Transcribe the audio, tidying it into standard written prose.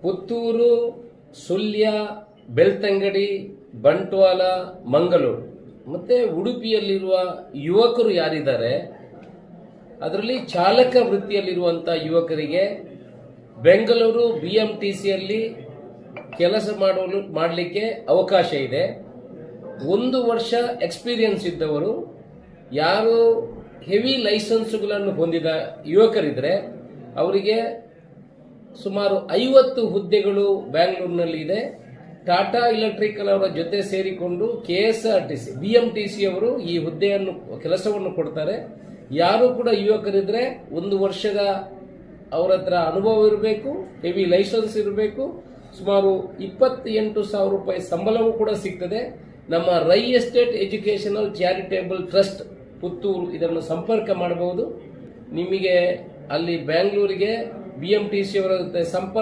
ಪುತ್ತೂರು, ಸುಳ್ಯ, ಬೆಳ್ತಂಗಡಿ, ಬಂಟ್ವಾಳ, ಮಂಗಳೂರು ಮತ್ತೆ ಉಡುಪಿಯಲ್ಲಿರುವ ಯುವಕರು ಯಾರಿದ್ದಾರೆ ಅದರಲ್ಲಿ ಚಾಲಕ ವೃತ್ತಿಯಲ್ಲಿರುವಂತಹ ಯುವಕರಿಗೆ ಬೆಂಗಳೂರು BMTCಯಲ್ಲಿ ಕೆಲಸ ಮಾಡಲಿಕ್ಕೆ ಅವಕಾಶ ಇದೆ. 1 ವರ್ಷ ಎಕ್ಸ್ಪೀರಿಯನ್ಸ್ ಇದ್ದವರು, ಯಾರು ಹೆವಿ ಲೈಸೆನ್ಸ್ಗಳನ್ನು ಹೊಂದಿದ ಯುವಕರಿದ್ರೆ ಅವರಿಗೆ ಸುಮಾರು 50 ಹುದ್ದೆಗಳು ಬೆಂಗಳೂರಿನಲ್ಲಿ ಇದೆ. ಟಾಟಾ ಎಲೆಕ್ಟ್ರಿಕಲ್ ಅವರ ಜೊತೆ ಸೇರಿಕೊಂಡು KSRTC BMTC ಅವರು ಈ ಹುದ್ದೆಯನ್ನು ಕೆಲಸವನ್ನು ಕೊಡ್ತಾರೆ. ಯಾರು ಕೂಡ ಯುವಕರಿದ್ರೆ 1 ವರ್ಷದ ಅವರ ಹತ್ರ ಅನುಭವ ಇರಬೇಕು, ಹೆವಿ ಲೈಸೆನ್ಸ್ ಇರಬೇಕು, ಸುಮಾರು 28,000 ರೂಪಾಯಿ ಸಂಬಳವೂ ಕೂಡ ಸಿಗ್ತದೆ. ನಮ್ಮ Rai estate educational charitable trust Puttur ಇದನ್ನು ಸಂಪರ್ಕ ಮಾಡಬಹುದು. ನಿಮಗೆ ಅಲ್ಲಿ ಬೆಂಗಳೂರಿಗೆ BMTC ಅವರ ಜೊತೆ ಸಂಪರ್ಕ